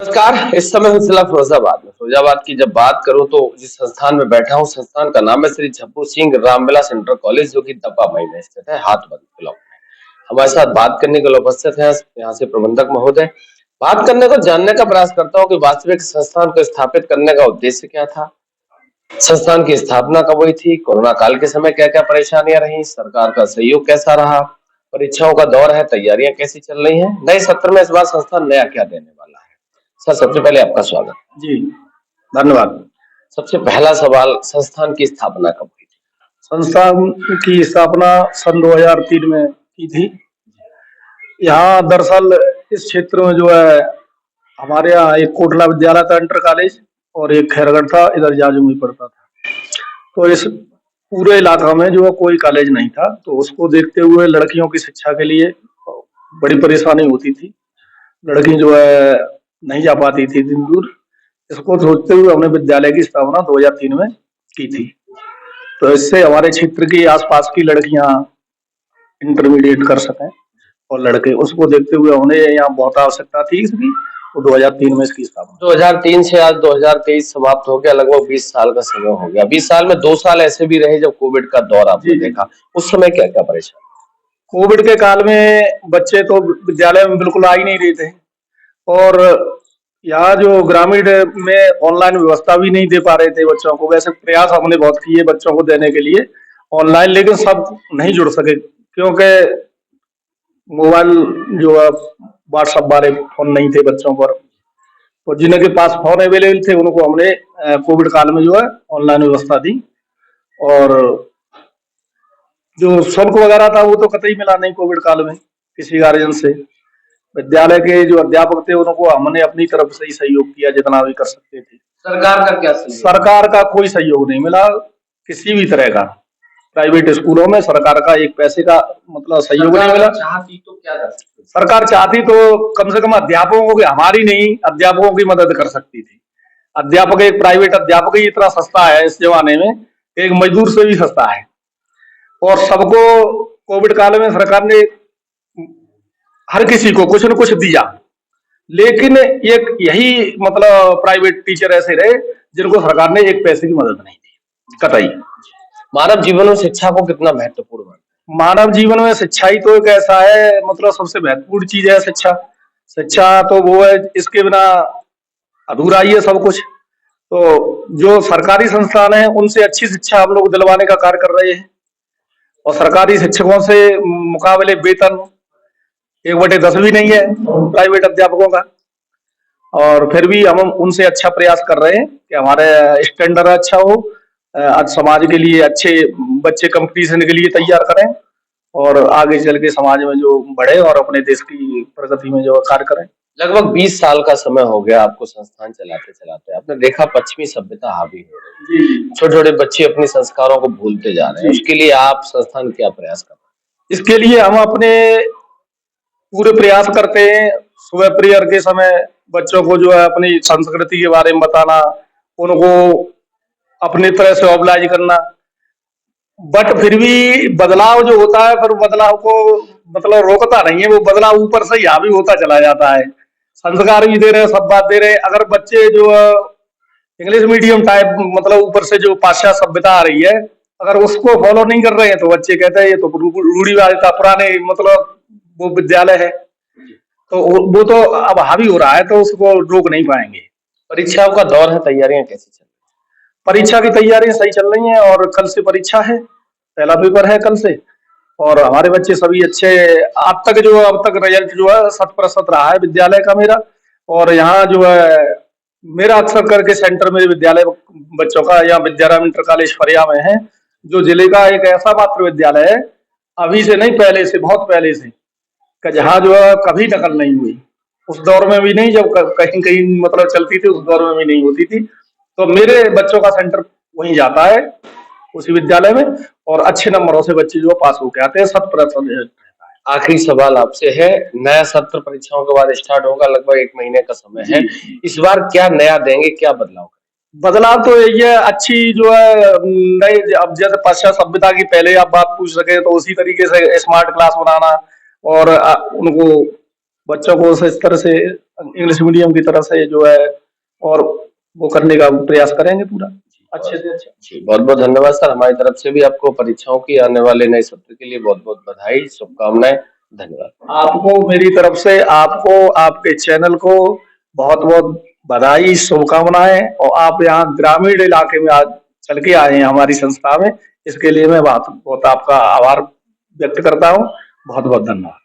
नमस्कार। इस समय हूँ जिला फिरोजाबाद में। फिरोजाबाद की जब बात करूं तो जिस संस्थान में बैठा हूँ, संस्थान का नाम है श्री झब्बू सिंह रामविलास इंटर कॉलेज, जो कि दब्बामई में स्थित है, हाथबंद ब्लॉक में। हमारे साथ बात करने के लिए उपस्थित है यहाँ से प्रबंधक महोदय। बात करने को जानने का प्रयास करता हूँ कि वास्तविक संस्थान को स्थापित करने का उद्देश्य क्या था, संस्थान की स्थापना कब हुई थी, कोरोना काल के समय क्या क्या परेशानियां रही, सरकार का सहयोग कैसा रहा, परीक्षाओं का दौर है, तैयारियां कैसी चल रही हैं, नए सत्र में इस बार संस्थान नया क्या देने वाला है। सर, सबसे पहले आपका स्वागत। जी, धन्यवाद। सबसे पहला सवाल, संस्थान की स्थापना कब हुई थी? संस्थान की स्थापना सन 2003 में की थी। यहाँ दरअसल इस क्षेत्र में जो है हमारे यहाँ एक कोटला विद्यालय था इंटर कॉलेज, और एक खैरगढ़ था, इधर जाजू में पड़ता था। तो इस पूरे इलाका में जो है कोई कॉलेज नहीं था, तो उसको देखते हुए लड़कियों की शिक्षा के लिए बड़ी परेशानी होती थी। लड़की जो है नहीं जा पाती थी दिन दूर। इसको सोचते हुए हमने विद्यालय की स्थापना 2003 में की थी। तो इससे हमारे क्षेत्र की आसपास की लड़कियां इंटरमीडिएट कर सकें, और लड़के, उसको देखते हुए हमने यहाँ बहुत आवश्यकता थी इसकी, तो 2003 में इसकी स्थापना। 2003 से आज 2023 समाप्त हो गया, लगभग 20 साल का समय हो गया। 20 साल में 2 साल ऐसे भी रहे जब कोविड का दौर आपने देखा, उस समय क्या क्या परेशानी? कोविड के काल में बच्चे तो विद्यालय में बिल्कुल आ ही नहीं रहे थे, और यहाँ जो ग्रामीण में ऑनलाइन व्यवस्था भी नहीं दे पा रहे थे बच्चों को। वैसे प्रयास हमने बहुत किए बच्चों को देने के लिए ऑनलाइन, लेकिन सब नहीं जुड़ सके, क्योंकि मोबाइल जो है व्हाट्सएप वाले फोन नहीं थे बच्चों पर। तो जिनके पास फोन अवेलेबल थे उनको हमने कोविड काल में जो है ऑनलाइन व्यवस्था दी। और जो शुल्क वगैरह था वो तो कतई मिला नहीं कोविड काल में किसी गार्जियन से। विद्यालय के जो अध्यापक थे उनको हमने अपनी तरफ से ही सहयोग किया जितना भी कर सकते थे। सरकार का क्या सहयोग? सरकार का कोई सहयोग नहीं मिला किसी भी तरह का। प्राइवेट स्कूलों में सरकार का एक पैसे का मतलब सहयोग नहीं मिला। चाहती तो क्या कर सकती? सरकार चाहती तो कम से कम अध्यापकों की, हमारी नहीं, अध्यापकों की मदद कर सकती थी। अध्यापक, एक प्राइवेट अध्यापक ही इतना सस्ता है इस जमाने में, एक मजदूर से भी सस्ता है। और सबको कोविड काल में सरकार ने हर किसी को कुछ न कुछ दिया, लेकिन एक यही मतलब प्राइवेट टीचर ऐसे रहे जिनको सरकार ने एक पैसे की मदद नहीं दी कतई। मानव जीवन में शिक्षा को कितना महत्वपूर्ण है? मानव जीवन में शिक्षा ही तो एक ऐसा है, मतलब सबसे महत्वपूर्ण चीज है शिक्षा। शिक्षा तो वो है, इसके बिना अधूरा ही है सब कुछ। तो जो सरकारी संस्थान है उनसे अच्छी शिक्षा हम लोग दिलवाने का कार्य कर रहे हैं, और सरकारी शिक्षकों से मुकाबले वेतन 1/10 भी नहीं है प्राइवेट अध्यापकों का, और फिर भी हम उनसे अच्छा प्रयास कर रहे हैं कि हमारे स्टैंडर्ड अच्छा हो, आज समाज के लिए अच्छे बच्चे कंपटीशन के लिए तैयार करें, और आगे चल के समाज में जो बढ़े और अपने देश की प्रगति में जो कार्य करें। लगभग 20 साल का समय हो गया आपको संस्थान चलाते चलाते। आपने देखा पश्चिमी सभ्यता हावी हो रही है, छोटे छोटे बच्चे अपने संस्कारों को भूलते जा रहे हैं, उसके लिए आप संस्थान क्या प्रयास कर रहे हैं? इसके लिए हम अपने पूरे प्रयास करते हैं। सुबह प्रेयर के समय बच्चों को जो है अपनी संस्कृति के बारे में बताना, उनको अपनी तरह से ऑब्लाइज करना, बट फिर भी बदलाव जो होता है, फिर बदलाव को मतलब रोकता नहीं है, वो बदलाव ऊपर से हावी होता चला जाता है। संस्कार भी दे रहे, सब बात दे रहे, अगर बच्चे जो इंग्लिश मीडियम टाइप, मतलब ऊपर से जो पाश्चात्य सभ्यता आ रही है, अगर उसको फॉलो नहीं कर रहे हैं तो बच्चे कहते हैं ये तो रूढ़िवादिता पुराने, मतलब वो विद्यालय है, तो वो तो अब हावी हो रहा है, तो उसको रोक नहीं पाएंगे। परीक्षाओं का दौर है, तैयारियां कैसी चल परीक्षा की तैयारियां सही चल रही हैं, और कल से परीक्षा है, पहला पेपर है कल से। और हमारे बच्चे सभी अच्छे, अब तक रिजल्ट जो है 100% रहा है विद्यालय का मेरा। और यहाँ जो है मेरा अक्सर करके सेंटर मेरे विद्यालय बच्चों का यहाँ विद्याराम इंटर कॉलेज फरिया में है, जो जिले का एक ऐसा मात्र विद्यालय है, अभी से नहीं पहले से, बहुत पहले से, कि जहाँ जो है कभी नकल नहीं हुई। उस दौर में भी नहीं, जब कहीं कहीं मतलब चलती थी, उस दौर में भी नहीं होती थी। तो मेरे बच्चों का सेंटर वहीं जाता है, उसी विद्यालय में, और अच्छे नंबरों से बच्चे जो पास होके आते हैं, 100%। आखिरी सवाल आपसे है, नया सत्र परीक्षाओं के बाद स्टार्ट होगा, लगभग 1 महीने का समय है, इस बार क्या नया देंगे, क्या बदलाव? बदलाव तो यही है, अच्छी जो है नई, अब जैसे पाश्चात्य सभ्यता की पहले आप बात पूछ सके तो उसी तरीके से स्मार्ट क्लास बनाना, और उनको बच्चों को इस तरह से इंग्लिश मीडियम की तरह से जो है, और वो करने का प्रयास करेंगे पूरा अच्छे से अच्छा। जी, बहुत बहुत धन्यवाद सर, हमारी तरफ से भी आपको परीक्षाओं की आने वाले नए सत्र के लिए बहुत बहुत बधाई, शुभकामनाएं, धन्यवाद। आपको मेरी तरफ से, आपको, आपके चैनल को बहुत बहुत बधाई, शुभकामनाएं। और आप यहाँ ग्रामीण इलाके में आज चल के आए हैं हमारी संस्था में, इसके लिए मैं बहुत बहुत आपका आभार व्यक्त करता हूँ। बहुत बहुत धन्यवाद।